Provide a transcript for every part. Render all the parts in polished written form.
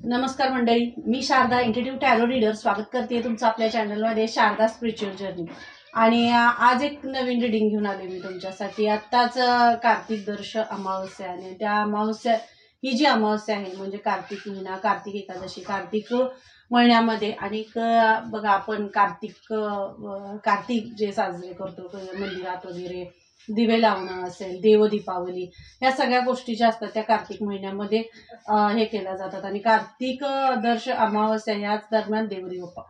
नमस्कार मंडळी, मी Sharda इंट्युटिव्ह tarot reader स्वागत करते तुमचं आपल्या चॅनलमध्ये शारदा स्पिरिच्युअल जर्नी. आणि आज एक नवीन रिडिंग घेऊन आले मी तुमच्यासाठी. आत्ताच कार्तिक दर्श अमावस्या आणि त्या अमावस्या ही जी अमावस्या आहे म्हणजे कार्तिक महिना, कार्तिक एकादशी, कार्तिक महिन्यामध्ये आणि बघा आपण कार्तिक जे साजरे करतो मंदिरात वगैरे दिवे लावणं असेल, देव दीपावली, ह्या सगळ्या गोष्टी ज्या असतात त्या कार्तिक महिन्यामध्ये हे केल्या जातात. आणि कार्तिक दर्श अमावस्या ह्याच दरम्यान देव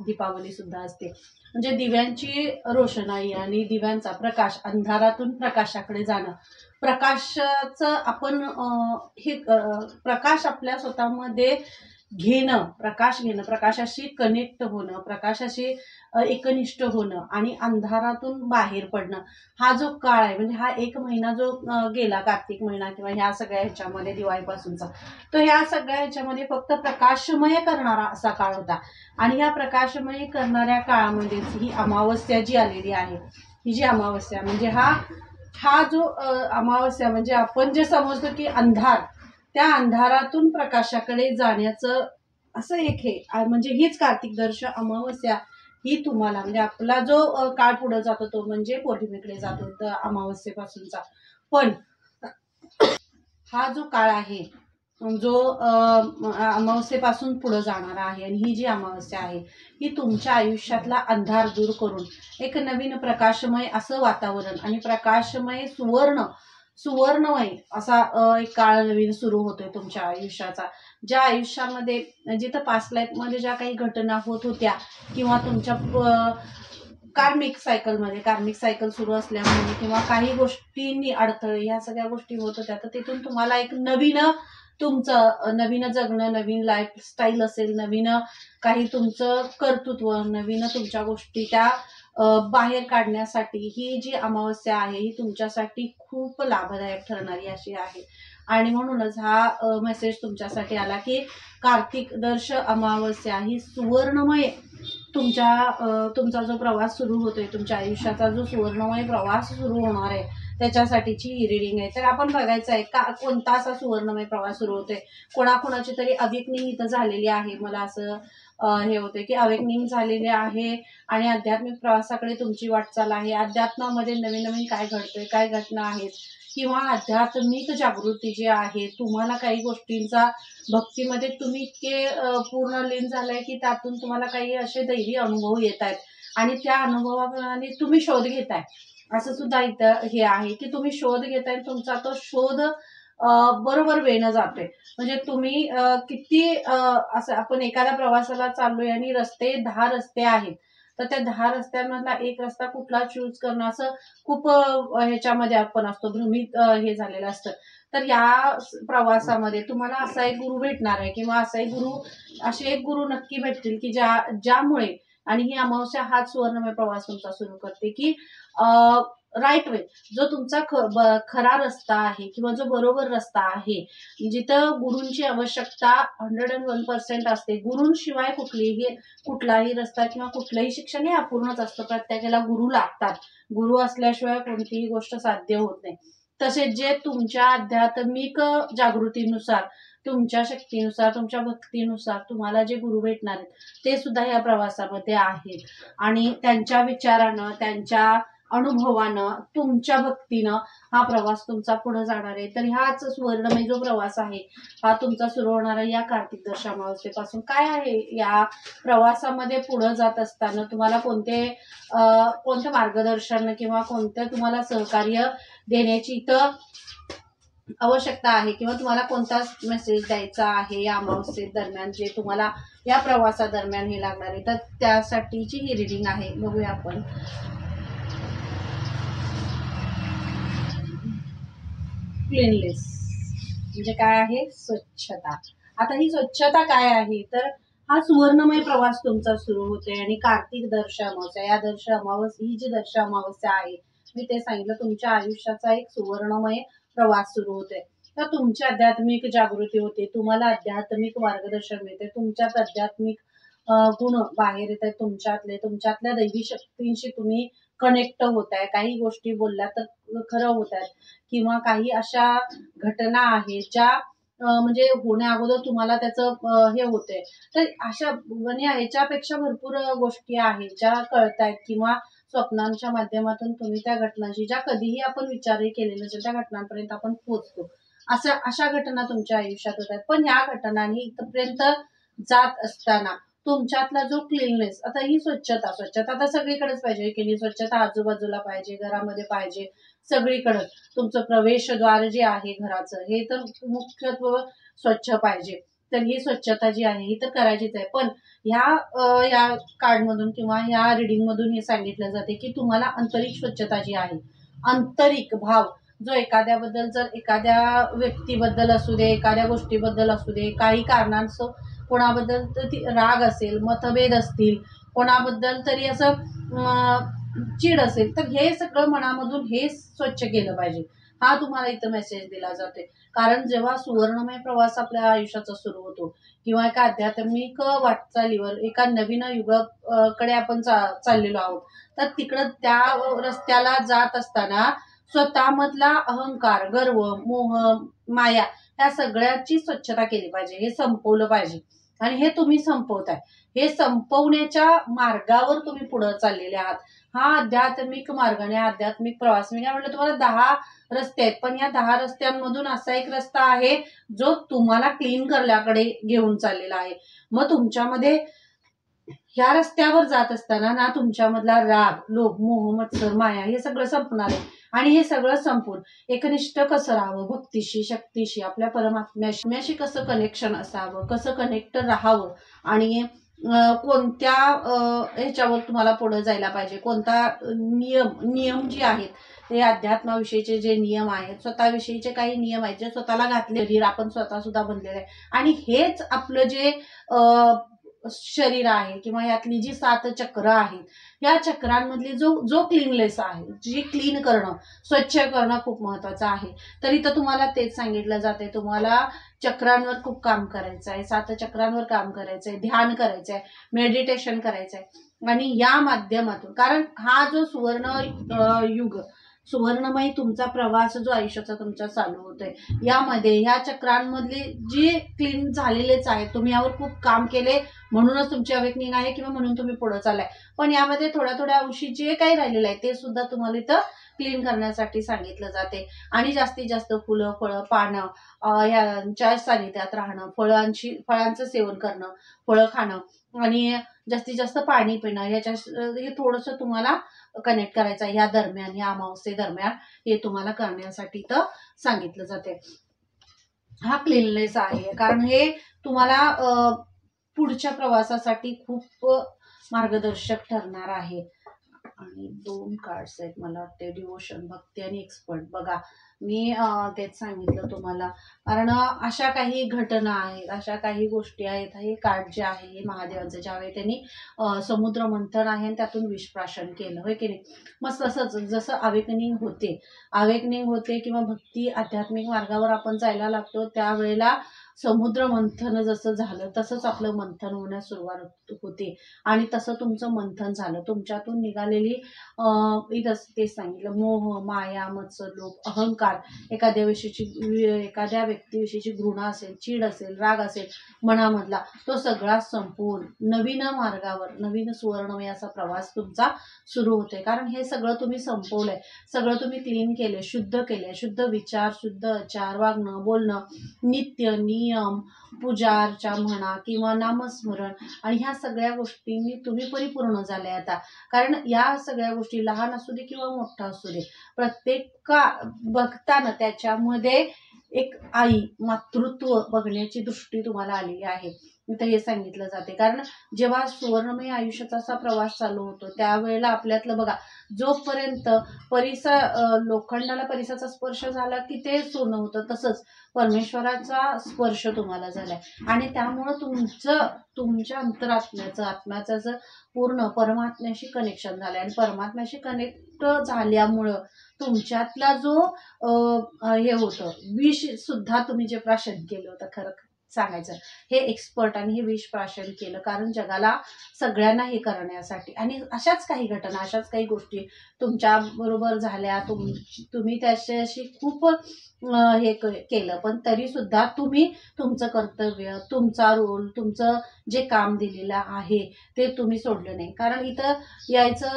दीपावली सुद्धा असते. म्हणजे दिव्यांची रोषणाई आणि दिव्यांचा प्रकाश, अंधारातून प्रकाशाकडे जाणं, प्रकाशाचं आपण प्रकाश आपल्या स्वतःमध्ये घेणं, प्रकाशाशी कनेक्ट होणं, प्रकाशाशी एकनिष्ठ होणं आणि अंधारातून बाहेर पडणं, हा जो काळ आहे म्हणजे हा एक महिना जो गेला कार्तिक महिना किंवा ह्या सगळ्या ह्याच्यामध्ये दिवाळीपासूनचा, तो ह्या सगळ्या ह्याच्यामध्ये फक्त प्रकाशमय करणारा असा काळ होता. आणि ह्या प्रकाशमय करणाऱ्या काळामध्येच ही अमावस्या जी आलेली आहे, ही जी अमावस्या म्हणजे हा जो अमावस्या म्हणजे आपण जे समजतो की अंधार, त्या अंधारातून प्रकाशाकडे जाण्याचं असं एक हे म्हणजे हीच कार्तिक दर्श अमावस्या ही तुम्हाला म्हणजे आपला जो काळ पुढे जातो तो म्हणजे पौर्णिमेकडे जातो अमावस्येपासूनचा. पण हा जो काळ आहे जो अमावस्येपासून पुढे जाणारा आहे आणि ही जी अमावस्या आहे ही तुमच्या आयुष्यातला अंधार दूर करून एक नवीन प्रकाशमय असं वातावरण आणि प्रकाशमय सुवर्णमय असा एक काळ नवीन सुरू होतोय तुमच्या आयुष्याचा. ज्या आयुष्यामध्ये जिथं पास्ट लाईफमध्ये ज्या काही घटना होत होत्या किंवा तुमच्या कार्मिक सायकल सुरू असल्यामुळे किंवा काही गोष्टींनी अडथळे ह्या सगळ्या गोष्टी होत होत्या, तर तिथून तुम्हाला एक नवीन जगणं, नवीन लाईफस्टाईल असेल, नवीन काही तुमचं कर्तृत्व, नवीन तुमच्या गोष्टी त्या बाहेर काढण्यासाठी ही जी अमावस्या आहे ही तुमच्यासाठी खूप लाभदायक ठरणारी अशी आहे. आणि म्हणूनच हा मेसेज तुमच्यासाठी आला की कार्तिक दर्श अमावस्या ही सुवर्णमय तुमचा जो प्रवास सुरू होतोय, तुमच्या आयुष्याचा जो सुवर्णमय प्रवास सुरू होणार आहे त्याच्यासाठीची ही रिडिंग आहे. तर आपण बघायचं आहे का कोणता असा सुवर्णमय प्रवास सुरू होतोय. कोणाकोणाची तरी अवेकनिंग इथं झालेली आहे. मला असं हे होते की अवेकनिंग झालेले आहे आणि आध्यात्मिक प्रवासाकडे तुमची वाटचाल आहे. अध्यात्मामध्ये नवीन नवीन काय घडतंय, काय घटना आहेत किंवा आध्यात्मिक जागृती जी आहे, तुम्हाला काही गोष्टींचा भक्तीमध्ये तुम्ही इतके पूर्ण लीन झालाय की त्यातून तुम्हाला काही असे दैवी अनुभव येत आहेत आणि त्या अनुभवाप्रमाणे तुम्ही शोध घेताय. असं सुद्धा इथं हे आहे की तुम्ही शोध घेताय, तुमचा तो शोध बरोबर वेळेनं जातोय. म्हणजे तुम्ही किती असं आपण एखाद्या प्रवासाला चाललोय आणि 10 रस्ते आहेत, तर त्या 10 रस्त्यांमधला एक रस्ता कुठला चूज करणं असं खूप ह्याच्यामध्ये आपण असतो, भ्रमित हे झालेलं असतं. तर या प्रवासामध्ये तुम्हाला असा एक गुरु भेटणार आहे किंवा असे एक गुरु नक्की भेटतील की ज्यामुळे आणि ही अमावस्या हाच सुवर्णमय प्रवास तुमचा सुरू करते की राईट वे, जो तुमचा खरा रस्ता आहे किंवा जो बरोबर रस्ता आहे, जिथं गुरूंची आवश्यकता 101% असते. गुरूंशिवाय कुठलाही रस्ता किंवा कुठलंही शिक्षण हे अपूर्णच असतं. प्रत्येकाला गुरु लागतात. गुरु असल्याशिवाय कोणतीही गोष्ट साध्य होत नाही. तसेच जे तुमच्या आध्यात्मिक जागृतीनुसार, तुमच्या शक्तीनुसार, तुमच्या भक्तीनुसार तुम्हाला जे गुरु भेटणार आहेत ते सुद्धा या प्रवासामध्ये आहेत. आणि त्यांच्या विचारानं, त्यांच्या अनुभवानं, तुमच्या भक्तीनं हा प्रवास तुमचा पुढे जाणार आहे. तर ह्याच सुवर्णमय जो प्रवास आहे हा तुमचा सुरू होणारा या कार्तिक दर्श अमावस्येपासून काय आहे, या प्रवासामध्ये पुढे जात असताना तुम्हाला कोणतं मार्गदर्शन किंवा कोणतं तुम्हाला सहकार्य देण्याची इथं आवश्यकता आहे किंवा तुम्हाला कोणता मेसेज द्यायचा आहे या अमावस्ये दरम्यान, जे तुम्हाला या प्रवासादरम्यान हे लागणार आहे, तर त्यासाठीची ही रिडिंग आहे. बघूया आपण. क्लीनलेस म्हणजे काय आहे, स्वच्छता. आता ही स्वच्छता काय आहे, तर हा सुवर्णमय प्रवास तुमचा सुरू होतोय आणि कार्तिक दर्श अमावस्या, ही जी दर्श अमावस्या आहे मी ते सांगितलं, तुमच्या आयुष्याचा एक सुवर्णमय प्रवास सुरू होतोय. तर तुमची आध्यात्मिक जागृती होते, तुम्हाला आध्यात्मिक मार्गदर्शन मिळते, तुमच्यात आध्यात्मिक गुण बाहेर येत आहेत, तुमच्यातल्या दैवी शक्तींशी तुम्ही कनेक्ट होत आहे. काही गोष्टी बोलल्या तर खरं होत आहेत किंवा काही अशा घटना आहेत ज्या म्हणजे होण्या अगोदर तुम्हाला त्याचं हे होतंय. तर अशा म्हणजे ह्याच्यापेक्षा भरपूर गोष्टी आहेत ज्या कळतायत किंवा स्वप्नांच्या माध्यमातून तुम्ही त्या घटनांची ज्या कधीही आपण विचारही केलेले नसेल त्या घटनांपर्यंत आपण पोहोचतो. अशा घटना तुमच्या आयुष्यात होतात. पण ह्या घटनांनी इथपर्यंत जात असताना तुमच्यातला जो क्लीननेस, आता ही स्वच्छता आता सगळीकडेच पाहिजे की नाही, स्वच्छता आजूबाजूला पाहिजे, घरामध्ये पाहिजे, सगळीकडे. तुमचं प्रवेशद्वार जे आहे घराचं हे तर मुख्यत्व स्वच्छ पाहिजे. तर ही स्वच्छता जी आहे ही तर करायचीच आहे. पण या कार्डमधून किंवा या रीडिंगमधून हे सांगितलं जाते की तुम्हाला आंतरिक स्वच्छता जी आहे, आंतरिक भाव जो एखाद्याबद्दल, जर एखाद्या व्यक्तीबद्दल असू दे, एखाद्या गोष्टीबद्दल असू दे, काही कारणांस्तव कोणाबद्दल तर ती राग असेल, मतभेद असतील, कोणाबद्दल तरी असं चीड असेल, तर हे सगळं मनामधून हे स्वच्छ केलं पाहिजे. हा तुम्हाला इथं मेसेज दिला जातोय. कारण जेव्हा सुवर्णमय प्रवास आपल्या आयुष्याचा सुरू होतो किंवा एका आध्यात्मिक वाटचालीवर एका नवीन युगाकडे आपण चाललेलो आहोत, तर तिकडं त्या रस्त्याला जात असताना स्वतःमधला अहंकार, गर्व, मोह, माया या सगळ्याची स्वच्छता केली पाहिजे. हे संपवलं पाहिजे आणि हे तुम्ही संपवताय. हे संपवण्याच्या मार्गावर तुम्ही पुढे चाललेले आहात. हा आध्यात्मिक मार्गाने, आध्यात्मिक प्रवास. मी काय म्हटलं तुम्हाला 10 रस्ते आहेत, पण या 10 रस्त्यांमधून असा एक रस्ता आहे जो तुम्हाला क्लीन करण्याकडे घेऊन चाललेला आहे. मग तुमच्यामध्ये ह्या रस्त्यावर जात असताना ना तुमच्यामधला राग, लोभ, मोह, मत्सर, माया हे सगळं संपणार आहे. आणि हे सगळं संपून एकनिष्ठ कसं राहावं, भक्तीशी, शक्तीशी, आपल्या परमात्म्याशी कसं कनेक्शन असावं, कसं कनेक्ट राहावं आणि कोणत्या ह्याच्यावर तुम्हाला पुढे जायला पाहिजे, कोणता नियम जे आहेत ते अध्यात्माविषयीचे जे नियम आहेत, स्वतःविषयीचे काही नियम आहेत जे स्वतःला घातले, आपण स्वतः सुद्धा बनलेले आहे. आणि हेच आपलं जे शरीर आहे किंवा यातली जी 7 चक्र आहेत, या चक्रांमधली जो क्लीननेस आहे, जी क्लीन करणं, स्वच्छ करणं खूप महत्वाचं आहे. तर इथं तुम्हाला तेच सांगितलं जाते, तुम्हाला चक्रांवर खूप काम करायचं आहे, 7 चक्रांवर काम करायचं आहे, ध्यान करायचं आहे, मेडिटेशन करायचं आहे. आणि या माध्यमातून, कारण हा जो युग, सुवर्णमय तुमचा प्रवास जो आयुष्याचा तुमचा चालू होतोय, यामध्ये ह्या चक्रांमधले जे क्लीन झालेलेच आहे, तुम्ही यावर खूप काम केले म्हणूनच तुमची अवेकनिंग आहे किंवा म्हणून तुम्ही पुढे चाललाय. पण यामध्ये थोड्या अंशी जे काही राहिलेलं आहे ते सुद्धा तुम्हाला इथं क्लीन करण्यासाठी सांगितलं जाते. आणि जास्तीत जास्त फुलं, फळं, पानं यांच्या सानिध्यात राहणं, फळांचं सेवन करणं, फळं खाणं आणि जास्तीत जास्त पाणी पिणं, हे थोडंसं तुम्हाला कनेक्ट करायचं आहे या दरम्यान, या अमावस्ये दरम्यान हे तुम्हाला करण्यासाठी तर सांगितलं जाते. हा क्लीननेस आहे, कारण हे तुम्हाला पुढच्या प्रवासासाठी खूप मार्गदर्शक ठरणार आहे. आणि 2 कार्ड्स आहेत मला वाटते, डिवोशन, भक्ती आणि एक्सपर्ट. बघा, मी तेच सांगितलं तुम्हाला, कारण अशा काही घटना आहेत, अशा काही गोष्टी आहेत. हे कार्ड जे आहे हे महादेवाचं, ज्यावेळी त्यांनी समुद्र मंथन आहे आणि त्यातून विषप्राशन केलं, होय की नाही. मग तसंच जसं अवेकनिंग होते किंवा भक्ती आध्यात्मिक मार्गावर आपण जायला लागतो, त्यावेळेला समुद्र मंथन जसं झालं तसंच आपलं मंथन होण्यास सुरुवात होते. आणि तसं तुमचं मंथन झालं. तुमच्यातून निघालेली इथं तेच सांगितलं, मोह, माया, मत्सर, लोभ, अहंकार, एखाद्या व्यक्तीविषयीची घृणा असेल, चीड असेल, राग असेल मनामधला, तो सगळा संपवून नवीन मार्गावर, नवीन सुवर्णमय असा प्रवास तुमचा सुरू होतोय. कारण हे सगळं तुम्ही संपवलंय, सगळं तुम्ही क्लीन केलंय, शुद्ध केलंय. शुद्ध विचार, शुद्ध आचार, वागणं, बोलणं, नित्य नियम, पूजा अर्चा म्हणा किंवा नामस्मरण, आणि ह्या सगळ्या गोष्टींनी तुम्ही परिपूर्ण झाले आता. कारण या सगळ्या गोष्टी लहान असू दे किंवा मोठा असू दे, प्रत्येक बघताना त्याच्यामध्ये एक आई, मातृत्व बघण्याची दृष्टी तुम्हाला आलेली आहे. इथं हे सांगितलं जाते. कारण जेव्हा सुवर्णमय आयुष्याचा असा प्रवास चालू होतो त्यावेळेला आपल्यातलं बघा, जोपर्यंत लोखंडाला परिसाचा स्पर्श झाला की ते सोनं होतं, तसंच परमेश्वराचा स्पर्श तुम्हाला झालाय. आणि त्यामुळं तुमच्या आत्म्याचं पूर्ण परमात्म्याशी कनेक्शन झालंय. आणि परमात्म्याशी कनेक्ट झाल्यामुळं तुमच्यातला जो हे होतं, विष सुद्धा तुम्ही जे प्राशन केलं होतं, खरं सांगायचं. हे एक्सपर्ट आणि हे विष प्राशन केलं कारण जगाला सगळ्यांना हे करण्यासाठी. आणि अशाच काही घटना, अशाच काही गोष्टी तुमच्या बरोबर झाल्या, तुम्ही त्याच्याशी खूप हे केलं, पण तरी सुद्धा तुम्ही तुमचं कर्तव्य, तुमचा रोल, तुमचं जे काम दिलेलं आहे ते तुम्ही सोडलं नाही. कारण इथं यायचं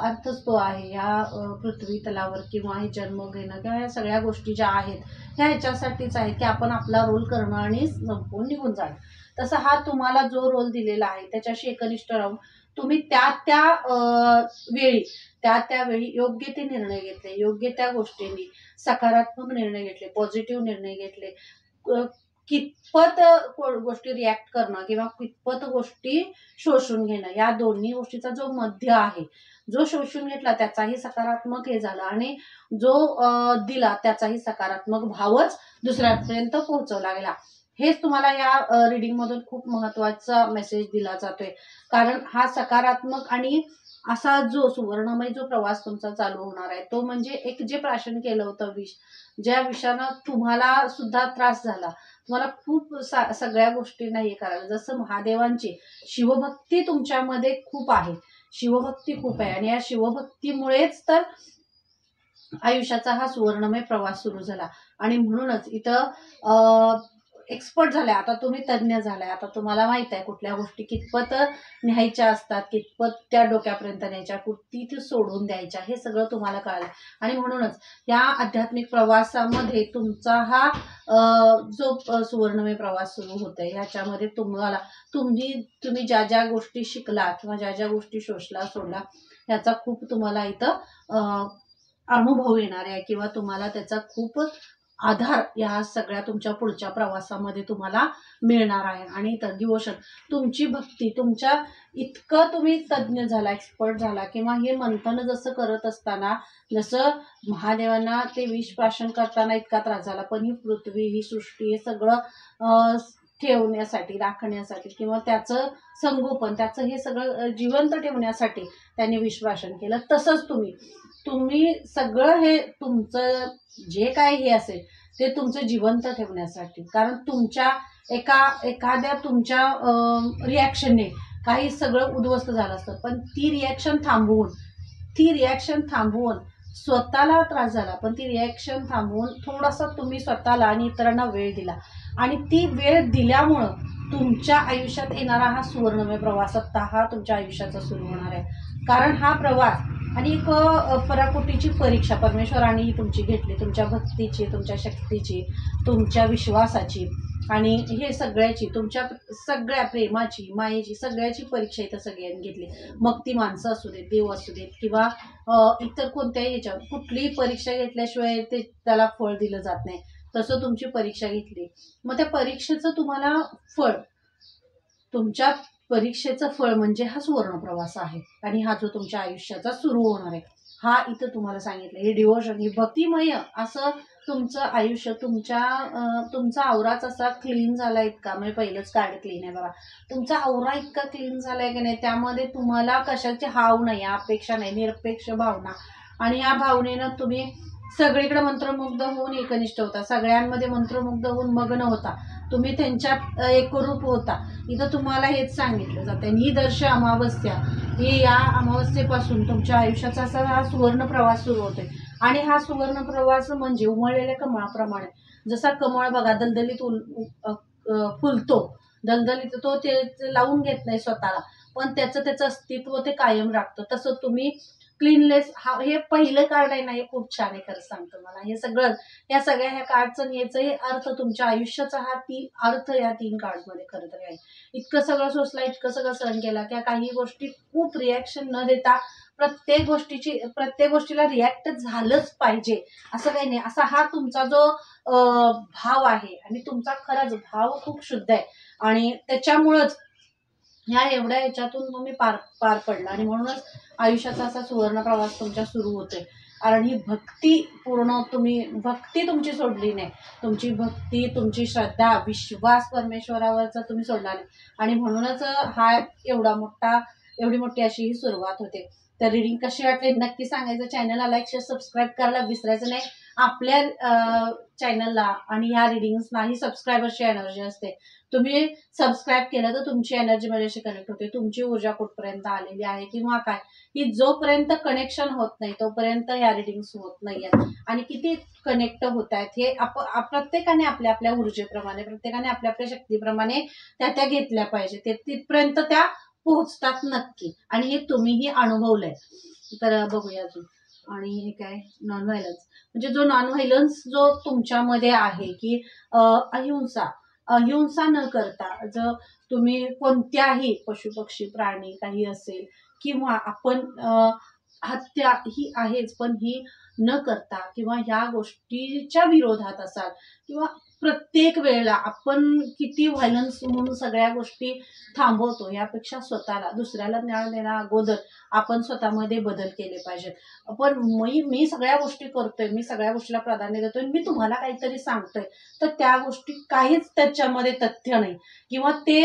अर्थच तो आहे, या पृथ्वी तलावर किंवा हे जन्म घेणं किंवा या सगळ्या गोष्टी ज्या आहेत ह्या ह्याच्यासाठीच आहे की आपण आपला रोल करणं आणि संपून निघून जाणं. तसं हा तुम्हाला जो रोल दिलेला आहे त्याच्याशी एकनिष्ठ राहून तुम्ही त्या वेळी त्या वेळी योग्य ते निर्णय घेतले, योग्य त्या गोष्टींनी सकारात्मक निर्णय घेतले, पॉझिटिव्ह निर्णय घेतले. कितपत गोष्टी रिॲक्ट करणं किंवा कितपत गोष्टी शोषून घेणं, या दोन्ही गोष्टीचा जो मध्य आहे, जो शोषून घेतला त्याचाही सकारात्मक हे झाला आणि जो दिला त्याचाही सकारात्मक भावच दुसऱ्यापर्यंत पोहोचवला गेला. हेच तुम्हाला या रीडिंग मधून खूप महत्वाचा मेसेज दिला जातोय. कारण हा सकारात्मक आणि असा जो सुवर्णमय जो प्रवास तुमचा चालू होणार आहे तो म्हणजे एक जे प्राशन केलं होतं विष, ज्या विषानं तुम्हाला सुद्धा त्रास झाला, तुम्हाला खूप सगळ्या गोष्टींना हे करायला, जसं महादेवांची शिवभक्ती तुमच्यामध्ये खूप आहे, शिवभक्ती खूप आहे आणि या शिवभक्तीमुळेच तर आयुष्याचा हा सुवर्णमय प्रवास सुरू झाला. आणि म्हणूनच इथं एक्सपर्ट झालाय, आता तुम्ही तज्ज्ञ झालाय, आता तुम्हाला माहित आहे कुठल्या गोष्टी कितपत न्यायच्या असतात, कितपत त्या डोक्यापर्यंत न्यायच्या, कुठती सोडून द्यायच्या, हे सगळं तुम्हाला कळालं. आणि म्हणूनच या आध्यात्मिक प्रवासामध्ये तुमचा हा जो सुवर्णमय प्रवास सुरू होतोय ह्याच्यामध्ये तुम्ही ज्या ज्या गोष्टी शिकला किंवा ज्या ज्या गोष्टी शोषला सोडला ह्याचा खूप तुम्हाला इथं अनुभव येणार आहे किंवा तुम्हाला त्याचा खूप आधार या सगळ्या तुमच्या पुढच्या प्रवासामध्ये तुम्हाला मिळणार आहे. आणि डिवोशन, तुमची भक्ती, तुमच्या इतकं तुम्ही तज्ज्ञ झाला, एक्सपर्ट झाला किंवा हे मंथन जसं करत असताना जसं महादेवांना ते विष प्राशन करताना इतका त्रास झाला, पण ही पृथ्वी, ही सृष्टी, हे सगळं ठेवण्यासाठी, राखण्यासाठी किंवा त्याचं संगोपन, त्याचं हे सगळं जिवंत ठेवण्यासाठी त्यांनी विष प्राशन केलं. तसंच तुम्ही सगळं हे तुमचं जे काय हे असेल ते तुमचं जिवंत ठेवण्यासाठी. कारण तुमच्या एखाद्या तुमच्या रिॲक्शनने काही सगळं उद्ध्वस्त झालं असतं, पण ती रिॲक्शन थांबवून स्वतःला त्रास झाला, पण ती रिॲक्शन थांबवून थोडासा तुम्ही स्वतःला आणि इतरांना वेळ दिला आणि ती वेळ दिल्यामुळं तुमच्या आयुष्यात येणारा हा सुवर्णमय प्रवास आता हा तुमच्या आयुष्याचा सुरू होणार आहे. कारण हा प्रवास आणि एक पराकोटीची परीक्षा परमेश्वराने तुमची घेतली, तुमच्या भक्तीची, तुमच्या शक्तीची, तुमच्या विश्वासाची आणि हे सगळ्याची, तुमच्या सगळ्या प्रेमाची, मायेची, सगळ्याची परीक्षा इथं सगळ्यांनी घेतली. मग ती माणसं असू देत, देव असू देत किंवा इतर कोणत्याही ह्याच्यावर कुठलीही परीक्षा घेतल्याशिवाय त्याला फळ दिलं जात नाही, तसं तुमची परीक्षा घेतली. मग त्या परीक्षेचं तुम्हाला फळ, तुमच्या परीक्षेचं फळ म्हणजे हा सुवर्ण प्रवास आहे आणि हा जो तुमच्या आयुष्याचा सुरू होणार आहे हा इथं तुम्हाला सांगितलं. हे डिवोशन, ही भक्तिमय असं तुमचं आयुष्य, तुमचा आवराच असा क्लीन झाला इतका, म्हणजे पहिलंच कार्ड क्लीन आहे बघा, तुमचा आवरा इतका क्लीन झालाय की नाही, त्यामध्ये तुम्हाला कशाची हाव नाही, अपेक्षा नाही, निरपेक्ष भावना. आणि या भावनेनं तुम्ही सगळीकडे मंत्रमुग्ध होऊन एकनिष्ठ होता, सगळ्यांमध्ये मंत्रमुग्ध होऊन मग्न होता, तुम्ही त्यांच्यात एकरूप होता. इथं तुम्हाला हेच सांगितलं जातं. ही दर्श अमावस्या, ही या अमावस्येपासून तुमच्या आयुष्याचा असा हा सुवर्ण प्रवास सुरू होतोय. आणि हा सुवर्ण प्रवास म्हणजे उमळलेल्या कमळाप्रमाणे, जसा कमळ बघा दलदलीत फुलतो, दलदलीत तो ते लावून घेत नाही स्वतःला, पण त्याचं अस्तित्व ते कायम राखतं. तसं तुम्ही क्लीनलेस, हे पहिलं कार्ड आहे ना, हे खूप छान आहे खरं सांगतो मला. हे सगळं या सगळ्या ह्या कार्डचं याचं हे अर्थ, तुमच्या आयुष्याचा हा अर्थ या 3 कार्डमध्ये खरं तर आहे. इतकं सगळं सोसला, इतकं सगळं सहन केला की काही गोष्टी खूप रिॲक्शन न देता प्रत्येक गोष्टीला रिॲक्ट झालंच पाहिजे असं काही नाही, असा हा तुमचा जो भाव आहे. आणि तुमचा खरंच भाव खूप शुद्ध आहे आणि त्याच्यामुळंच ह्या एवढ्या ह्याच्यातून तुम्ही पार पडला आणि म्हणूनच आयुष्याचा असा सुवर्ण प्रवास तुमच्या सुरू होतोय. कारण ही भक्ती तुमची सोडली नाही, तुमची भक्ती, तुमची श्रद्धा, विश्वास परमेश्वरावरचा तुम्ही सोडला नाही. आणि म्हणूनच हा एवढी मोठी अशी ही सुरुवात होते. तर रीडिंग कशी वाटली नक्की सांगायचं. चॅनलला लाईक शेअर सबस्क्राईब करायला विसरायचं नाही. आपल्या चॅनलला आणि ह्या रीडिंग्सनाही सबस्क्रायबरची एनर्जी असते. तुम्ही सबस्क्राईब केलं तर तुमची एनर्जी माझ्याशी कनेक्ट होते, तुमची ऊर्जा कुठपर्यंत आलेली आहे किंवा काय, की जोपर्यंत कनेक्शन होत नाही तोपर्यंत ह्या रीडिंग्स होत नाहीयेत. आणि किती कनेक्ट होत आहेत हे प्रत्येकाने आपल्या आपल्या ऊर्जेप्रमाणे, प्रत्येकाने आपल्या आपल्या शक्तीप्रमाणे त्या घेतल्या पाहिजे. ते तिथपर्यंत त्या पोहोचतात नक्की, आणि हे तुम्हीही अनुभवलंय. तर बघूया अजून. आणि हे काय, नॉन व्हायलन्स, म्हणजे जो नॉन व्हायलन्स जो तुमच्यामध्ये आहे, की अहिंसा न करता जर तुम्ही कोणत्याही पशु पक्षी प्राणी काही असेल, किंवा आपण हत्या ही आहेच पण ही न करता, किंवा ह्या गोष्टीच्या विरोधात असाल, किंवा प्रत्येक वेळेला आपण किती व्हायलन्स म्हणून सगळ्या गोष्टी थांबवतो, यापेक्षा स्वतःला दुसऱ्याला न्याय देण्या अगोदर आपण स्वतःमध्ये बदल केले पाहिजेत. पण मी सगळ्या गोष्टी करतोय, मी सगळ्या गोष्टीला प्राधान्य देतोय, मी तुम्हाला काहीतरी सांगतोय, तर त्या गोष्टी काहीच त्याच्यामध्ये तथ्य नाही, किंवा ते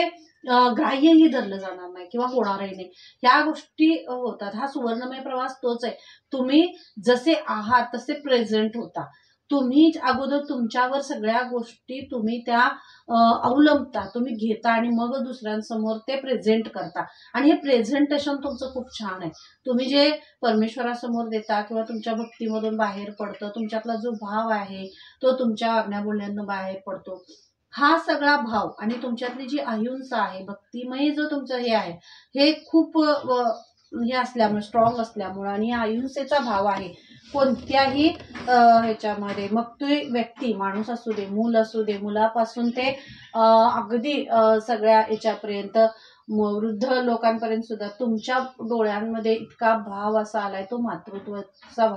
ग्राह्यही धरलं जाणार नाही किंवा होणारही नाही. ह्या गोष्टी होतात. हा सुवर्णमय प्रवास तोच आहे. तुम्ही जसे आहात तसे प्रेझेंट होता. तुम्ही अगोदर तुमच्यावर सगळ्या गोष्टी तुम्ही त्या अवलंबता, तुम्ही घेता, आणि मग दुसऱ्यांसमोर ते प्रेझेंट करता. आणि हे प्रेझेंटेशन तुमचं खूप छान आहे. तुम्ही जे परमेश्वरासमोर देता किंवा तुमच्या भक्तीमधून बाहेर पडतं, तुमच्यातला जो भाव आहे तो तुमच्या वागण्या बोलण्यातून बाहेर पडतो. हा सगळा भाव आणि तुमच्यातली जी अहिंसा आहे, भक्तिमय जो तुमचं हे आहे, हे खूप हे असल्यामुळे, स्ट्रॉंग असल्यामुळे, आणि अहिंसेचा भाव आहे कोणत्याही ह्याच्यामध्ये, मग तो व्यक्ती, माणूस असू दे, मूल असू दे, मुलापासून ते अगदी सगळ्या ह्याच्यापर्यंत, वृद्ध लोकांपर्यंत सुद्धा तुमच्या डोळ्यांमध्ये इतका भाव असा आलाय, तो मातृत्वाचा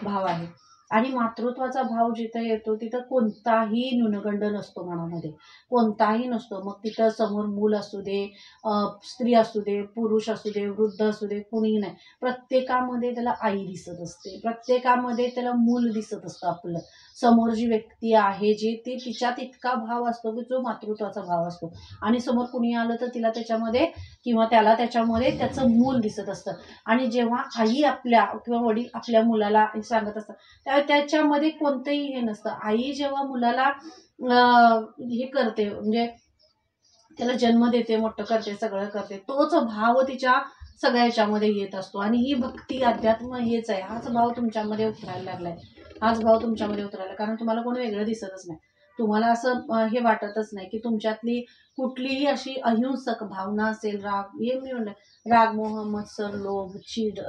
भाव आहे. आणि मातृत्वाचा भाव जिथे येतो तिथं कोणताही न्यूनगंड नसतो मनामध्ये, कोणताही नसतो. मग तिथं समोर मूल असू दे, स्त्री असू दे, पुरुष असू दे, वृद्ध असू दे, कुणीही नाही. प्रत्येकामध्ये त्याला आई दिसत असते, प्रत्येकामध्ये त्याला मूल दिसत असतं. आपलं समोर जी व्यक्ती आहे, जी ती तिच्यात इतका भाव असतो की जो मातृत्वाचा भाव असतो. आणि समोर कुणी आलं तर तिला त्याच्यामध्ये किंवा त्याला त्याच्यामध्ये त्याचं मूल दिसत असतं. आणि जेव्हा आई आपल्या किंवा वडील आपल्या मुलाला सांगत असतात, त्याच्यामध्ये कोणतंही हे नसतं. आई जेव्हा मुलाला हे करते, म्हणजे त्याला जन्म देते, मोठं करते, सगळं करते, तोच भाव तिच्या सगळ्या ह्याच्यामध्ये येत असतो. आणि ही भक्ती, अध्यात्म हेच आहे. हाच भाव तुमच्यामध्ये उतरायला लागलाय, हाच भाव तुमच्यामध्ये उतरायला, कारण तुम्हाला कोणी वेगळं दिसतच नाही. तुम्हाला असं हे वाटतच नाही की तुमच्यातली कुठलीही अशी अहिंसक भावना असेल, राग, हे मी म्हणलं, राग, मोह, मत्सर, लोभ, चीड,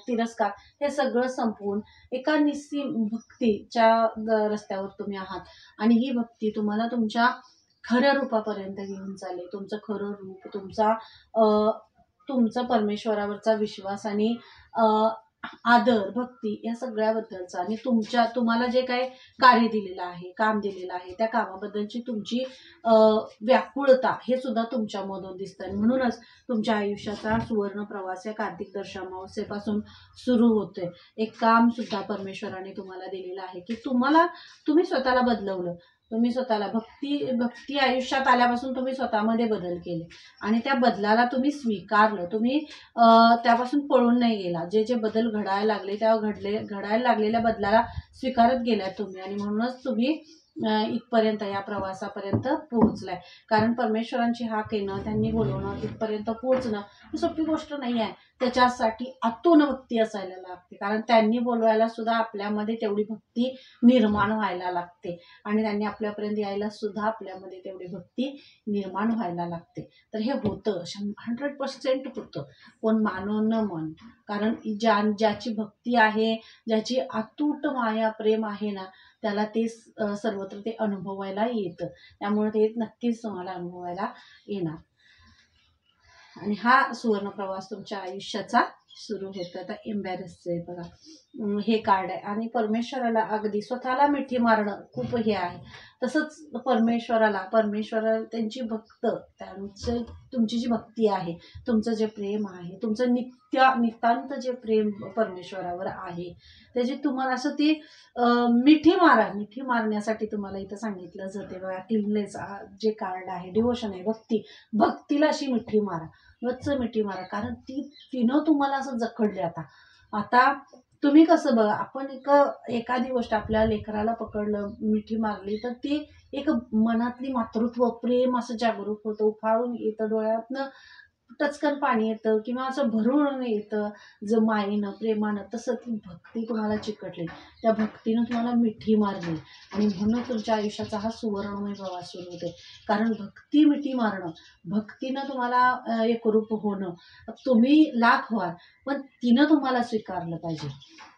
तिरस्कार, हे सगळं संपवून एका निस्सीम भक्तीच्या रस्त्यावर तुम्ही आहात. आणि ही भक्ती तुम्हाला तुमच्या खऱ्या रूपापर्यंत घेऊन चालेल. तुमचं खरं रूप, तुमचा परमेश्वरावरचा विश्वास आणि आदर, भक्ती, या सगळ्याबद्दलचा, आणि तुम्हाला जे काही कार्य दिलेलं आहे, काम दिलेलं आहे, त्या कामाबद्दलची तुमची व्याकुळता, हे सुद्धा तुमच्यामधून दिसतं. म्हणूनच तुमच्या आयुष्याचा सुवर्ण प्रवास या कार्तिक दर्श अमावस्येपासून सुरू होतोय. एक काम सुद्धा परमेश्वराने तुम्हाला दिलेलं आहे, की तुम्ही स्वतःला बदलवलं. तुम्ही स्वतःला भक्ती आयुष्यात आल्यापासून तुम्ही स्वतःमध्ये बदल केले, आणि त्या बदलाला तुम्ही स्वीकारलं. तुम्ही त्यापासून पळून नाही गेला. जे जे बदल घडायला लागले, त्या घडायला लागलेल्या बदलाला स्वीकारत गेलाय तुम्ही, आणि म्हणूनच तुम्ही इथपर्यंत, या प्रवासापर्यंत पोहोचलाय. कारण परमेश्वरांची हाक येणं, त्यांनी बोलवणं, इथपर्यंत पोहोचणं ही सोपी गोष्ट नाही आहे. त्याच्यासाठी आतून भक्ती असायला लागते, कारण त्यांनी बोलवायला सुद्धा आपल्यामध्ये तेवढी भक्ती निर्माण व्हायला लागते, आणि त्यांनी आपल्यापर्यंत यायला सुद्धा आपल्यामध्ये तेवढी भक्ती निर्माण व्हायला लागते. तर हे होतं, 100% होतं, पण मानो न मन. कारण ज्याची भक्ती आहे, ज्याची अतूट माया, प्रेम आहे ना, त्याला ते सर्वत्र ते अनुभवायला येतं. त्यामुळे ते नक्कीच तुम्हाला अनुभवायला येणार. आणि हा सुवर्ण प्रवास तुमच्या आयुष्याचा सुरू होतो. आता एम्बॅरेसचे बघा, हे कार्ड आहे. आणि परमेश्वराला अगदी स्वतःला मिठी मारणं खूप हे आहे. तसंच परमेश्वराला त्यांची तुमची जी भक्ती आहे, तुमचं जे प्रेम आहे, तुमचं नितांत जे प्रेम परमेश्वरावर आहे, त्याची तुम्हाला असं ती मिठी मारण्यासाठी तुम्हाला इथं सांगितलं जाते बघा. क्लीननेस जे कार्ड आहे, डिवोशन आहे, भक्तीला अशी मिठी मारा. गच्च मिठी मारा, कारण तिनं तुम्हाला असं जखडले. आता तुम्ही कसं बघा, आपण एखादी गोष्ट आपल्या लेकराला पकडलं, मिठी मारली, तर ती एक मनातली मातृत्व प्रेम असं जागरूक होतं, उफाळून येतं डोळ्यातनं, टचकन पाणी येतं किंवा असं भरून येतं मायेनं प्रेमानं. तसं ती भक्ती तुम्हाला चिकटली, त्या भक्तीनं तुम्हाला मिठी मारली, आणि म्हणून तुमच्या आयुष्याचा हा सुवर्णमय प्रवास सुरू होते. कारण भक्ती मिठी मारणं, भक्तीनं तुम्हाला एकरूप होणं, तुम्ही लाख व्हाल, पण तिनं तुम्हाला स्वीकारलं पाहिजे.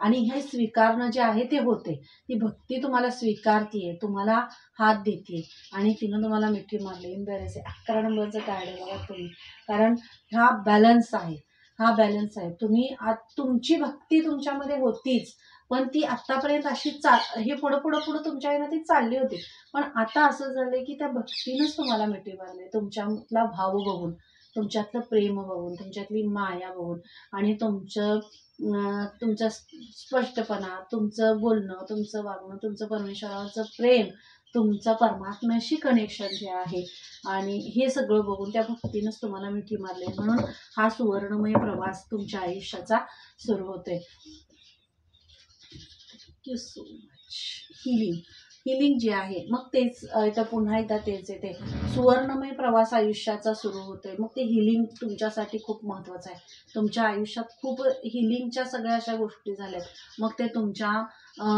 आणि हे स्वीकारणं जे आहे ते होते. ती भक्ती तुम्हाला स्वीकारतीये, तुम्हाला हात देते, आणि तिनं तुम्हाला मिठी मारली. एम्बॅरेस आहे 11 नंबरचं कार्ड आहे बघा तुम्ही. कारण हा बॅलन्स आहे, हा बॅलन्स आहे. तुमची भक्ती तुमच्यामध्ये होतीच, पण ती आतापर्यंत अशी हे पुढं पुढं पुढं तुमच्या आहे ना ती चालली होती. पण आता असं झालंय की त्या भक्तीनंच तुम्हाला मिठी मारली, तुमच्यातला भाव बघून, तुमच्यातलं प्रेम बघून, तुमच्यातली माया बघून, आणि तुमचा स्पष्टपणा, तुमचं बोलणं, तुमचं वागणं, तुमचं परमेश्वराचं प्रेम, तुमचं परमात्म्याशी कनेक्शन जे आहे, आणि हे सगळं बघून त्या भक्तीनंच तुम्हाला मिठी मारली. म्हणून हा सुवर्णमय प्रवास तुमच्या आयुष्याचा सुरू होतोय. Thank you so much. हिलिंग जे आहे, मग तेच इथं पुन्हा एकदा तेच येते, सुवर्णमय प्रवास आयुष्याचा सुरू होतोय. मग ते हिलिंग तुमच्यासाठी खूप महत्त्वाचं आहे. तुमच्या आयुष्यात खूप हिलिंगच्या सगळ्या अशा गोष्टी झाल्यात. मग ते तुमच्या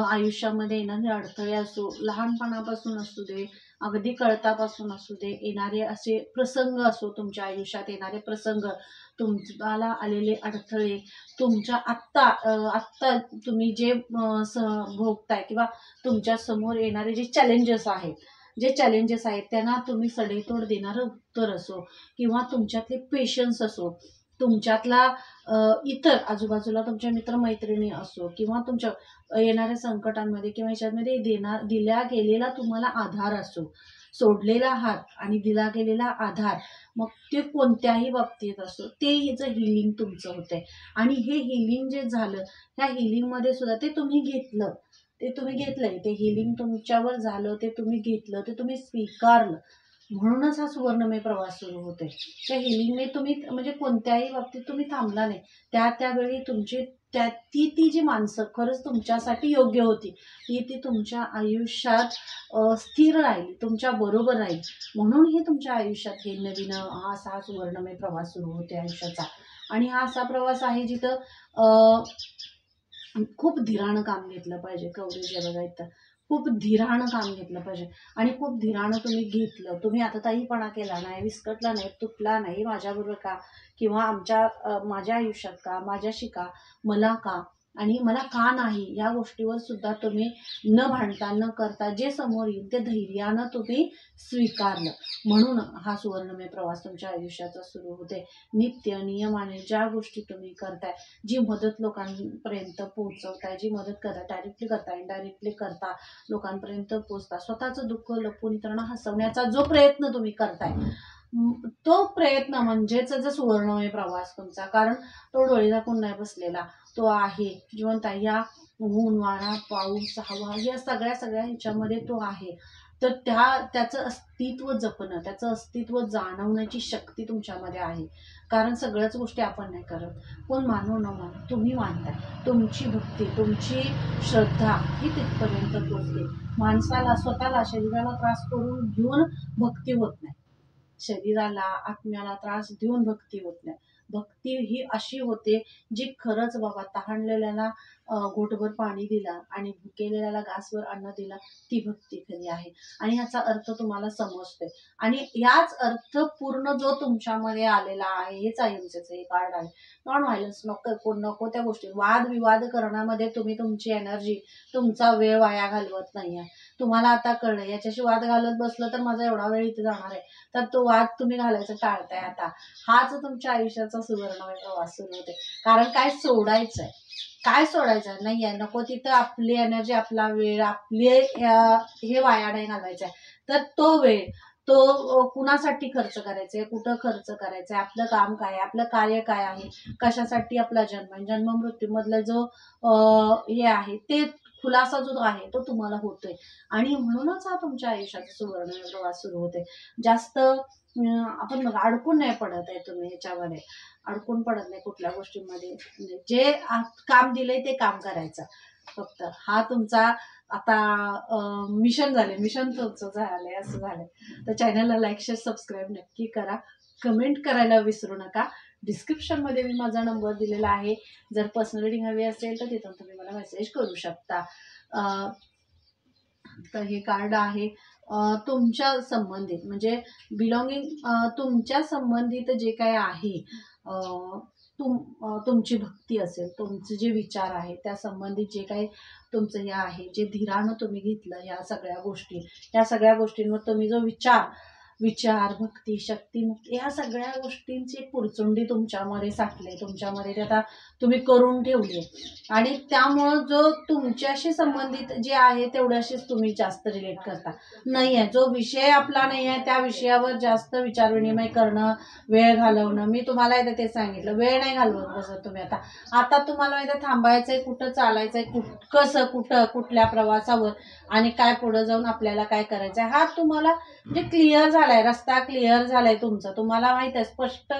आयुष्यामध्ये येणारे अडथळे असो, लहानपणापासून असू दे, अगदी कळतापासून असू दे, येणारे असे प्रसंग असो, तुमच्या आयुष्यात येणारे प्रसंग, तुम्हाला आलेले अडथळे, तुमच्या आत्ता तुम्ही जे भोगताय, किंवा तुमच्या समोर येणारे जे चॅलेंजेस आहेत त्यांना तुम्ही सडेतोड देणारं उत्तर असो, किंवा तुमच्यातले पेशन्स असो, तुमच्यातला इतर आजूबाजूला तुमच्या मित्रमैत्रिणी असो, किंवा तुमच्या येणाऱ्या संकटांमध्ये किंवा ह्याच्यामध्ये दिल्या गेलेला तुम्हाला आधार असो, सोडलेला हात आणि दिला गेलेला आधार, मग ते कोणत्याही बाबतीत असो, ते हिचं हिलिंग तुमचं होतंय. आणि हे हिलिंग जे झालं, त्या हिलिंगमध्ये सुद्धा ते तुम्ही घेतलंय, ते हिलिंग तुमच्यावर झालं, ते तुम्ही घेतलं, ते तुम्ही स्वीकारलं. म्हणूनच हा सुवर्णमय प्रवास सुरू होतोय. त्या हिलिंगने तुम्ही म्हणजे कोणत्याही बाबतीत तुम्ही थांबला नाही. त्यावेळी तुमची ती जी माणसं खरंच तुमच्यासाठी योग्य होती, ती तुमच्या आयुष्यात स्थिर राहिली, तुमच्या बरोबर राहील. म्हणून हे तुमच्या आयुष्यात हे नवीन हा सुवर्णमय प्रवास सुरू होते आयुष्याचा. आणि हा असा प्रवास आहे जिथं खूप धीरानं काम घेतलं पाहिजे. कवरेज बघा इथं, खूप धीरानं काम घेतलं पाहिजे, आणि खूप धीरानं तुम्ही घेतलं. तुम्ही आताताईपणा केला नाही, विस्कटला नाही, तुटला नाही, माझ्याबरोबर का, किंवा माझ्या आयुष्यात का, माझ्याशी का, मला का, आणि मला का नाही, या गोष्टीवर सुद्धा तुम्ही न भांडता न करता जे समोर येईल ते धैर्यानं तुम्ही स्वीकारलं. म्हणून हा सुवर्णमय प्रवास तुमच्या आयुष्याचा सुरू होते. नित्य नियमाने ज्या गोष्टी तुम्ही करताय, जी मदत लोकांपर्यंत पोहोचवताय, जी मदत करता, डायरेक्टली करता, इनडायरेक्टली करता, लोकांपर्यंत पोहोचता, स्वतःचं दुःख लपवून इतरांना हसवण्याचा जो प्रयत्न तुम्ही करताय, तो प्रयत्न म्हणजेच जो सुवर्णमय प्रवास तुमचा. कारण तो डोळे झाकून नाही बसलेला, तो आहे जिवंत आहे. या ऊन वारा पाऊस हवा या सगळ्या ह्याच्यामध्ये तो आहे. तर त्याचं अस्तित्व जपणं, त्याचं अस्तित्व जाणवण्याची शक्ती तुमच्यामध्ये आहे. कारण सगळ्याच गोष्टी आपण नाही करत, कोण मानो न मानो तुम्ही मानताय, तुमची भक्ती, तुमची श्रद्धा ही तिथपर्यंत पोचते. माणसाला स्वतःला शरीराला त्रास करून घेऊन भक्ती होत नाही, शरीराला आत्म्याला त्रास देऊन भक्ती होत नाही. भक्ती ही अशी होते जी खरंच बाबा तहानलेल्याला घोटभर पाणी दिला आणि भुकेलेल्याला घासभर अन्न दिला, ती भक्ती खरी आहे. आणि याचा अर्थ तुम्हाला समजतोय, आणि याच अर्थ पूर्ण जो तुमच्यामध्ये आलेला आहे, हेच अहिंसेचं हे कार्ड आहे. नॉन व्हायलन्स, नको त्या गोष्टी वादविवाद करण्यामध्ये तुम्ही तुमची एनर्जी, तुमचा वेळ वाया घालवत नाहीये. तुम्हाला आता कळलं, याच्याशी वाद घालत बसलं तर माझा एवढा वेळ इथे जाणार आहे, तर तो वाद तुम्ही घालायचं टाळताय. आता हाच तुमच्या आयुष्याचा सुवर्णमय प्रवास सुरू होते. कारण काय सोडायचं नाहीये, नको तिथं आपली एनर्जी, आपला वेळ, आपले हे वाया नाही घालवायचं आहे. तर तो वेळ कुणासाठी खर्च करायचंय, कुठं खर्च करायचंय, आपलं काम काय आहे, आपलं कार्य काय आहे, कशासाठी आपला जन्म आहे, जन्म मृत्यूमधला जो हे आहे, ते खुलासा जो आहे तो तुम्हाला होतोय. आणि म्हणूनच हा तुमच्या आयुष्याचा सुवर्ण प्रवास सुरू होते. जास्त आपण बघा अडकून नाही पडत आहे तुम्ही ह्याच्यामध्ये, अडकून पडत नाही कुठल्या गोष्टींमध्ये. जे काम दिलंय ते काम करायचं फक्त. हा तुमचा आता मिशन झाले, मिशन तुमचं झालंय, असं झालंय. तर चॅनलला लाईक शेअर सबस्क्राईब नक्की करा, कमेंट करायला विसरू नका. डिस्क्रिप्शनमध्ये मी माझा नंबर दिलेला आहे, जर पर्सनल रीडिंग हवी असेल तर तिथून तुम्ही मला मेसेज करू शकता. तर हे कार्ड आहे तुमच्या संबंधित, म्हणजे बिलॉंगिंग, तुमच्या संबंधित जे काय आहे, तुमची भक्ती असेल, तुमचे जे विचार आहे त्या संबंधित जे काही तुमचं हे आहे, जे धीरानं तुम्ही घेतलं ह्या सगळ्या गोष्टींवर तुम्ही जो विचार भक्ती शक्ती या सगळ्या गोष्टींची पुरचुंडी तुमच्यामध्ये साठले, तुमच्यामध्ये ते आता तुम्ही करून ठेवले. आणि त्यामुळं जो तुमच्याशी संबंधित जे आहे तेवढ्याशीच तुम्ही जास्त रिलेट करता. नाही आहे, जो विषय आपला नाही आहे त्या विषयावर जास्त विचारविनिमय करणं, वेळ घालवणं. मी तुम्हाला एकदा ते सांगितलं, वेळ नाही घालवत बसत तुम्ही. आता तुम्हाला एकदा थांबायचंय, कुठं चालायचंय, कसं, कुठल्या प्रवासावर आणि काय पुढे जाऊन आपल्याला काय करायचंय, हा तुम्हाला म्हणजे क्लिअर झालाय, रस्ता क्लिअर झालाय तुमचा. तुम्हाला माहित आहे, स्पष्ट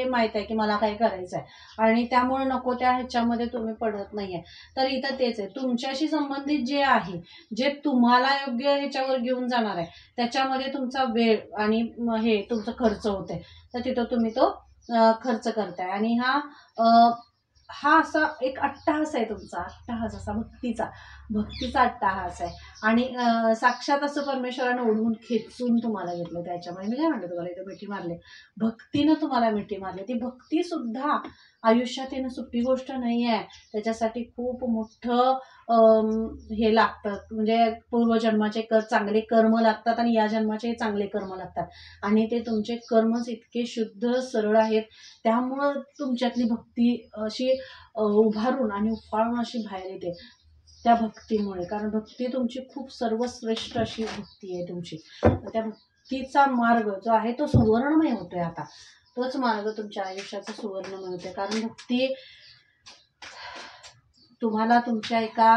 माहित आहे की मला काय करायचंय, आणि त्यामुळे नको त्या ह्याच्यामध्ये तुम्ही पडत नाहीये. तर इथं तेच आहे, तुमच्याशी संबंधित जे आहे, जे तुम्हाला योग्य ह्याच्यावर घेऊन जाणार आहे, त्याच्यामध्ये तुमचा वेळ आणि हे तुमचं खर्च होतंय. तर तिथं तुम्ही तो खर्च करताय. आणि हा असा एक अट्टहास आहे तुमचा, अट्टहास असा भक्तीचा अट्टहास आहे. आणि साक्षात असं परमेश्वरानं ओढून खेचून तुम्हाला घेतलं त्याच्यामुळे. मी काय म्हणते तुम्हाला, इथं मिठी मारले, भक्तीनं तुम्हाला मिठी मारली. ती भक्ती सुद्धा आयुष्यात येणं सोपी गोष्ट नाही आहे. त्याच्यासाठी खूप मोठं हे लागतं, म्हणजे पूर्वजन्माचे चांगले कर्म लागतात आणि या जन्माचे चांगले कर्म लागतात. आणि ते तुमचे कर्मच इतके शुद्ध सरळ आहेत, त्यामुळं तुमच्यातली भक्ती अशी उभारून आणि उफाळून अशी बाहेर येते त्या भक्तीमुळे. कारण भक्ती तुमची खूप सर्वश्रेष्ठ अशी भक्ती आहे तुमची. त्या भक्तीचा मार्ग जो आहे तो सुवर्णमय होतोय. आता तोच मार्ग तुमच्या आयुष्याचा सुवर्णमय होतोय. कारण भक्ती तुम्हाला तुमच्या एका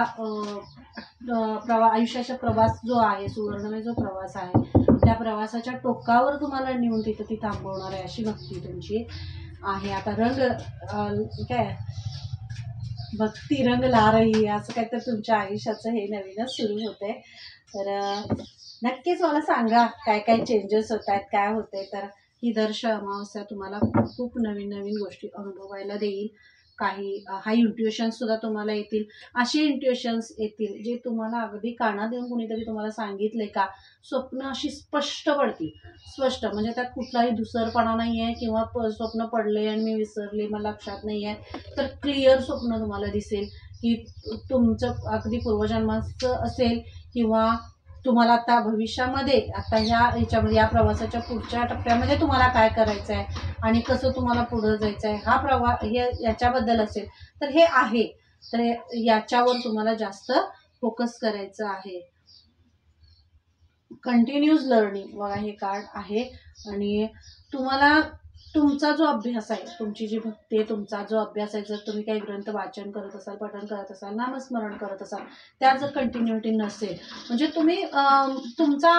आयुष्याचा प्रवास जो आहे, सुवर्णमय जो प्रवास आहे, त्या प्रवासाच्या टोकावर तुम्हाला नेऊन तिथं ती थांबवणार आहे, अशी भक्ती तुमची आहे. आता काय भक्ती रंग ला रही, असं काय तर तुमच्या आयुष्याचं हे नवीनच सुरू होतंय. तर नक्कीच मला सांगा काय काय चेंजेस होत आहेत, काय होतंय. तर ही दर्श अमावस्या तुम्हाला खूप नवीन नवीन गोष्टी अनुभवायला देईल. काही हाय इंट्युशन्स सुद्धा तुम्हाला येतील. असे इंट्युशन्स येतील जे तुम्हाला अगदी कानात देऊन कुणीतरी तुम्हाला सांगितले का, स्वप्न अशी स्पष्ट पडतील. स्पष्ट म्हणजे त्यात कुठलाही धुसरपणा नाही आहे, किंवा स्वप्न पडले आणि मी विसरले, मला लक्षात नाही आहे. तर क्लिअर स्वप्न तुम्हाला दिसेल की तुमचं अगदी पूर्वजन्माचं असेल, किंवा तुम्हाला आता भविष्यामध्ये आता ह्याच्यामध्ये या प्रवासाच्या पुढच्या टप्प्यामध्ये तुम्हाला काय करायचं आहे आणि कसं तुम्हाला पुढं जायचं आहे, हा प्रवास याच्याबद्दल असेल तर हे आहे. तर याच्यावर तुम्हाला जास्त फोकस करायचं आहे. कंटिन्यूज लर्निंग बघा हे कार्ड आहे. आणि तुम्हाला तुमचा जो अभ्यास आहे, तुमची जी भक्ती आहे, तुमचा जो अभ्यास आहे, जर तुम्ही काही ग्रंथ वाचन करत असाल, पठण करत असाल, नामस्मरण करत असाल, त्यात जर कंटिन्युटी नसेल, म्हणजे तुम्ही तुमचा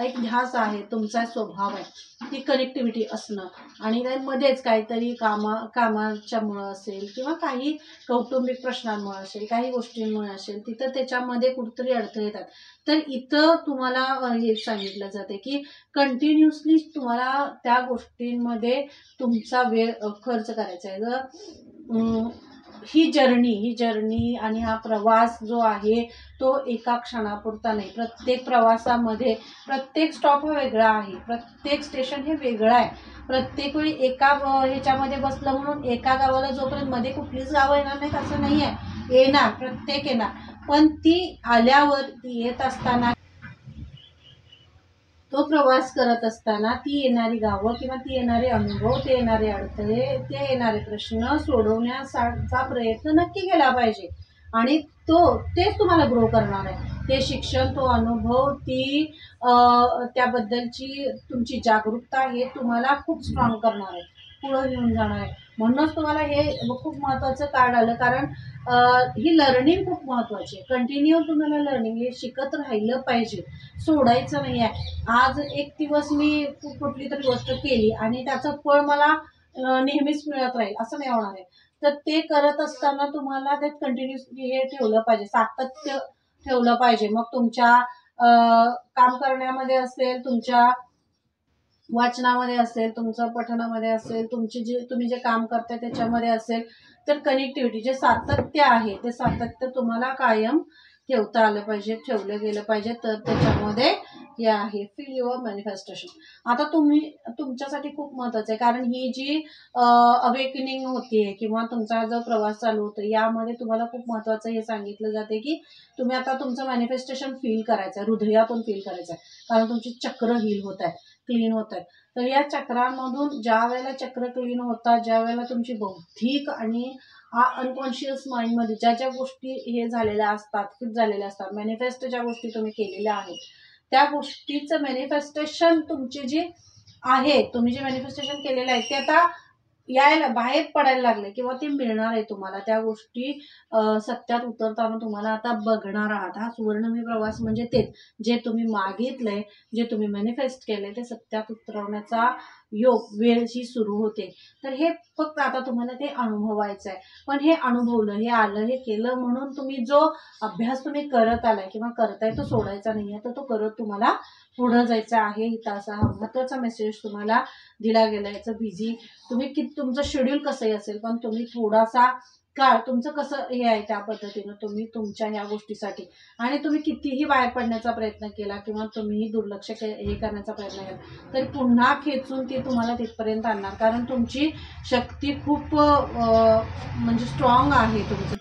एक ध्यास आहे, तुमचा स्वभाव आहे, ती कनेक्टिव्हिटी असणं, आणि मध्येच काहीतरी कामाच्यामुळं असेल, किंवा काही कौटुंबिक प्रश्नांमुळे असेल, काही गोष्टींमुळे असेल, तिथं त्याच्यामध्ये कुठेतरी अडथळे येतात. तर इथं तुम्हाला हे सांगितलं जाते की कंटिन्युअसली तुम्हाला त्या गोष्टींमध्ये तुमचा वेळ खर्च करायचा आहे. जर ही जर्नी आणि हा प्रवास जो आहे तो एका क्षणापुरता नाही. प्रत्येक प्रवासामध्ये प्रत्येक स्टॉप हा वेगळा आहे, प्रत्येक स्टेशन हे वेगळं आहे. प्रत्येक वेळी एका ह्याच्यामध्ये बसलं म्हणून एका गावाला जोपर्यंत मध्ये कुठलीच गावं येणार नाहीत असं नाही आहे. येणार, प्रत्येक येणार, पण ती आल्यावर, ती येत असताना, तो प्रवास करत असताना ती येणारी गावं किंवा ती येणारे अनुभव, ते येणारे अडथळे, ते येणारे प्रश्न सोडवण्याचा प्रयत्न नक्की केला पाहिजे. आणि तेच तुम्हाला ग्रो करणार आहे. ते शिक्षण, तो अनुभव, त्याबद्दलची तुमची जागरूकता हे तुम्हाला खूप स्ट्रॉंग करणार आहे. पुढं घेऊन जाणार आहे. म्हणूनच तुम्हाला हे खूप महत्त्वाचं कार्ड आलं, कारण ही लर्निंग खूप महत्त्वाची आहे. कंटिन्यू तुम्हाला लर्निंग हे शिकत राहिलं पाहिजे, सोडायचं नाही आहे. आज एक दिवस मी कुठली तरी गोष्ट केली आणि त्याचं फळ मला नेहमीच मिळत राहील असं नाही होणार आहे. तर ते करत असताना तुम्हाला ते कंटिन्यूसली हे ठेवलं पाहिजे, सातत्य ठेवलं पाहिजे. मग तुमच्या काम करण्यामध्ये असेल, तुमच्या वाचनामध्ये असेल, तुमचं पठणामध्ये असेल, तुम्ही जे काम करताय त्याच्यामध्ये असेल, तर कनेक्टिव्हिटी जे सातत्य आहे ते सातत्य तुम्हाला कायम ठेवता आलं पाहिजे, ठेवलं गेलं पाहिजे. तर त्याच्यामध्ये हे आहे फील युअर मॅनिफेस्टेशन. आता तुमच्यासाठी खूप महत्त्वाचं आहे, कारण ही जी अवेकनिंग होतीये किंवा तुमचा जो प्रवास चालू होतो यामध्ये तुम्हाला खूप महत्त्वाचं हे सांगितलं जाते की तुम्ही आता तुमचं मॅनिफेस्टेशन फील करायचं आहे, हृदयातून फील करायचं आहे, कारण तुमची चक्र हील होत आहे, क्लीन होत आहे. तर या चक्रांमधून ज्या वेळेला चक्र क्लीन होतात, ज्या वेळेला तुमची बौद्धिक आणि अनकॉन्शियस माइंडमध्ये ज्या ज्या गोष्टी हे झालेल्या असतात, फिट झालेल्या असतात, मॅनिफेस्ट ज्या गोष्टी तुम्ही केलेल्या आहेत त्या गोष्टीचं मॅनिफेस्टेशन तुमची जी आहे, तुम्ही जे मॅनिफेस्टेशन केलेलं आहे ते आता यायला बाहेर पडायला लागले किंवा ते मिळणार आहे तुम्हाला. त्या गोष्टी सत्यात उतरताना तुम्हाला आता बघणार आहात. हा सुवर्णमय प्रवास म्हणजे तेच, जे तुम्ही मागितलंय, जे तुम्ही मॅनिफेस्ट केलंय ते सत्यात उतरवण्याचा योग वेळ ही सुरू होते. तर हे फक्त आता तुम्हाला ते अनुभवायचं आहे. पण हे अनुभवलं, हे आलं, हे केलं म्हणून तुम्ही जो अभ्यास तुम्ही करत आलाय किंवा करताय तो सोडायचा नाहीये, तर तो करत तुम्हाला पुढं जायचं आहे. इथं असा हा महत्त्वाचा मेसेज तुम्हाला दिला गेला. याचं बिझी तुम्ही तुमचं शेड्यूल कसंही असेल, पण तुम्ही थोडासा काळ तुमचं कसं हे आहे त्या पद्धतीनं तुम्ही तुमच्या ह्या गोष्टीसाठी, आणि तुम्ही कितीही बाहेर पडण्याचा प्रयत्न केला किंवा तुम्हीही दुर्लक्ष हे करण्याचा प्रयत्न केला तरी पुन्हा खेचून ते तुम्हाला तिथपर्यंत आणणार, कारण तुमची शक्ती खूप म्हणजे स्ट्रॉंग आहे. तुमचं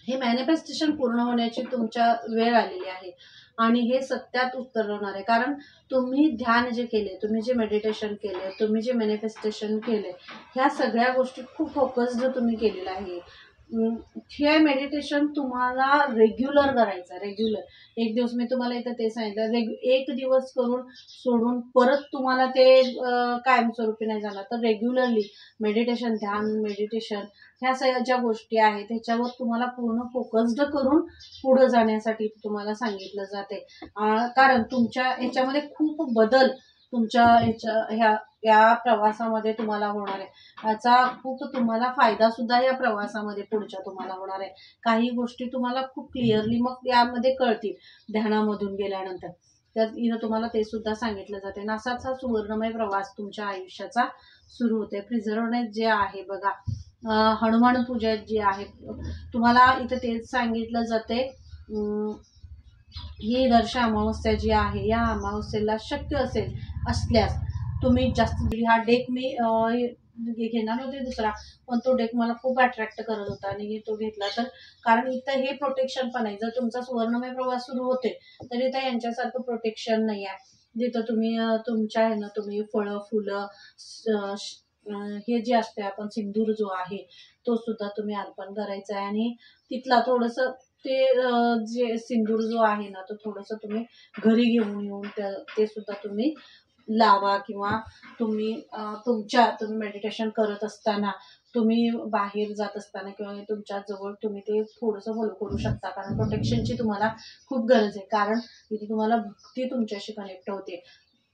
हे मॅनिफेस्टेशन पूर्ण होण्याची तुमच्या वेळ आलेली आहे आणि हे सत्यात उतरवणार आहे. कारण तुम्ही ध्यान जे केले, तुम्ही जे मेडिटेशन केले, तुम्ही जे मॅनिफेस्टेशन केले, ह्या सगळ्या गोष्टी खूप फोकस्ड तुम्ही केलेलं आहे. हे मेडिटेशन तुम्हाला रेग्युलर करायचं, रेग्युलर. एक दिवस मी तुम्हाला इथं ते सांगितलं, एक दिवस करून सोडून परत तुम्हाला ते कायमस्वरूपी नाही जाणार. तर रेग्युलरली मेडिटेशन, ध्यान, मेडिटेशन ह्या सगळ्या ज्या गोष्टी आहेत त्याच्यावर तुम्हाला पूर्ण फोकस्ड करून पुढे जाण्यासाठी तुम्हाला सांगितलं जाते. कारण तुमच्या ह्याच्यामध्ये खूप बदल तुमच्या या प्रवासामध्ये तुम्हाला होणार आहे. याचा खूप तुम्हाला फायदा सुद्धा या प्रवासामध्ये पुढच्या तुम्हाला होणार आहे. काही गोष्टी तुम्हाला खूप क्लिअरली मग यामध्ये कळतील ध्यानामधून गेल्यानंतर. तर इथं तुम्हाला ते सुद्धा सांगितलं जाते. असाच हा सुवर्णमय प्रवास तुमच्या आयुष्याचा सुरू होते. प्रिझर्वनेस जे आहे बघा, हनुमान पूजा जी आहे तुम्हाला इथं तेच सांगितलं जाते. ही दर्श अमावस्या जी आहे या अमावस्येला शक्य असल्यास तुम्ही जास्त, हा डेक मी घेणार होते दुसरा, पण तो डेक मला खूप अट्रॅक्ट करत होता आणि तो घेतला. तर कारण इथं हे प्रोटेक्शन पण आहे. जर तुमचा सुवर्णमय प्रवास सुरू होते तर इथं यांच्यासारखं प्रोटेक्शन नाही आहे. जिथं तुम्ही तुमच्या आहे ना, तुम्ही फळं फुलं हे जे असते आपण सिंदूर जो आहे तो सुद्धा तुम्ही अर्पण करायचा आहे. आणि तिथला थोडंसं ते जे सिंदूर जो आहे ना तो थोडंसं तुम्ही घरी घेऊन येऊन ते सुद्धा तुम्ही लावा. किंवा तुम्ही तुम्ही मेडिटेशन करत असताना, तुम्ही बाहेर जात असताना किंवा तुमच्या जवळ तुम्ही ते थोडंसं फॉलो करू शकता. कारण प्रोटेक्शनची तुम्हाला खूप गरज आहे. कारण इथे तुम्हाला भक्ती तुमच्याशी कनेक्ट होते.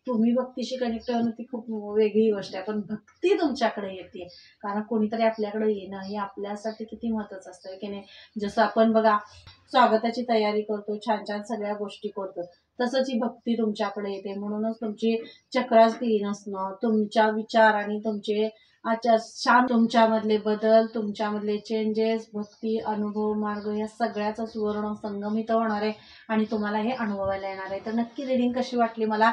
तुम्ही भक्तीशी कनेक्ट होणं ती खूप वेगळी गोष्ट आहे, पण भक्ती तुमच्याकडे येते. कारण कोणीतरी आपल्याकडे येणं हे आपल्यासाठी किती महत्त्वाचं असतं की नाही. जसं आपण बघा स्वागताची तयारी करतो, छान छान सगळ्या गोष्टी करतो, तसंच ही भक्ती तुमच्याकडे येते. म्हणूनच तुमची चक्रास क्लीन असणं, तुमच्या विचार आणि तुमचे आचार शांत, तुमच्यामधले बदल, तुमच्यामधले चेंजेस, भक्ती, अनुभव, मार्ग या सगळ्याचा सुवर्ण संगम इथं होणार आहे आणि तुम्हाला हे अनुभवायला येणार आहे. तर नक्की रीडिंग कशी वाटली मला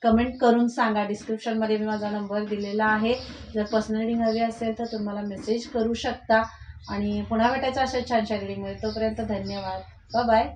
कमेंट करून सांगा. डिस्क्रिप्शनमध्ये मी माझा नंबर दिलेला आहे. जर पर्सनल रीडिंग हवी असेल तर तुम्हाला मेसेज करू शकता. आणि पुन्हा भेटायचं अशा छान छान रीडिंगमध्ये. तोपर्यंत धन्यवाद. Bye bye.